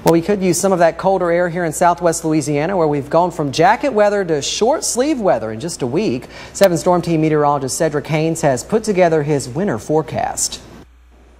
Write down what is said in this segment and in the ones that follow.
Well, we could use some of that colder air here in southwest Louisiana, where we've gone from jacket weather to short sleeve weather in just a week. 7 Storm Team meteorologist Cedric Haynes has put together his winter forecast.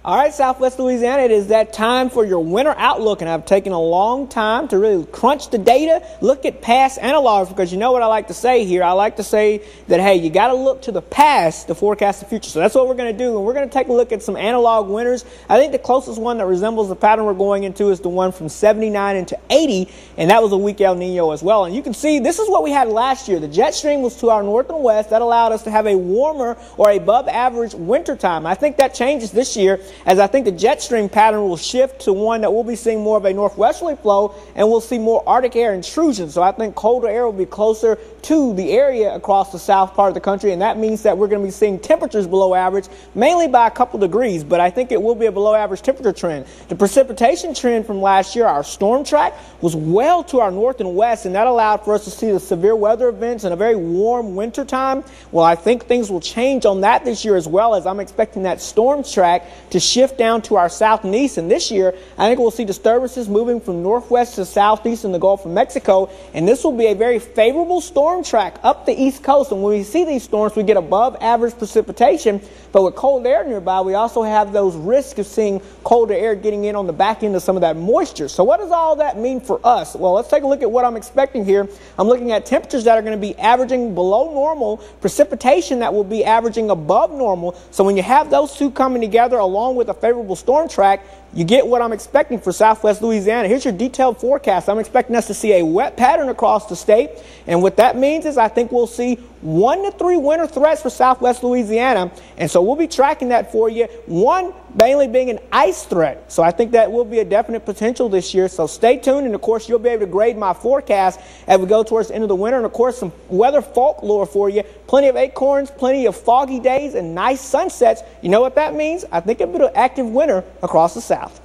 All right, Southwest Louisiana, it is that time for your winter outlook, and I've taken a long time to really crunch the data, look at past analogs, because you know what I like to say here. I like to say that, hey, you got to look to the past to forecast the future. So that's what we're going to do, and we're going to take a look at some analog winters. I think the closest one that resembles the pattern we're going into is the one from 79 into 80, and that was a weak El Nino as well. And you can see this is what we had last year. The jet stream was to our north and west. That allowed us to have a warmer or above average winter time. I think that changes this year, as I think the jet stream pattern will shift to one that we'll be seeing more of a northwesterly flow, and we'll see more Arctic air intrusion. So I think colder air will be closer to the area across the south part of the country, and that means that we're going to be seeing temperatures below average, mainly by a couple degrees, but I think it will be a below average temperature trend. The precipitation trend from last year, our storm track, was well to our north and west, and that allowed for us to see the severe weather events and a very warm winter time. Well, I think things will change on that this year, as well as I'm expecting that storm track to shift down to our south and east. And this year, I think we'll see disturbances moving from northwest to southeast in the Gulf of Mexico. And this will be a very favorable storm track up the east coast. And when we see these storms, we get above average precipitation. But with cold air nearby, we also have those risks of seeing colder air getting in on the back end of some of that moisture. So what does all that mean for us? Well, let's take a look at what I'm expecting here. I'm looking at temperatures that are going to be averaging below normal, precipitation that will be averaging above normal. So when you have those two coming together along with a favorable storm track, you get what I'm expecting for southwest Louisiana. Here's your detailed forecast. I'm expecting us to see a wet pattern across the state. And what that means is I think we'll see 1 to 3 winter threats for southwest Louisiana. And so we'll be tracking that for you. One mainly being an ice threat. So I think that will be a definite potential this year. So stay tuned. And of course, you'll be able to grade my forecast as we go towards the end of the winter. And of course, some weather folklore for you. Plenty of acorns, plenty of foggy days, and nice sunsets. You know what that means? I think it'll be an active winter across the south.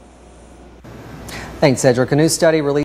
Thanks, Cedric. A new study released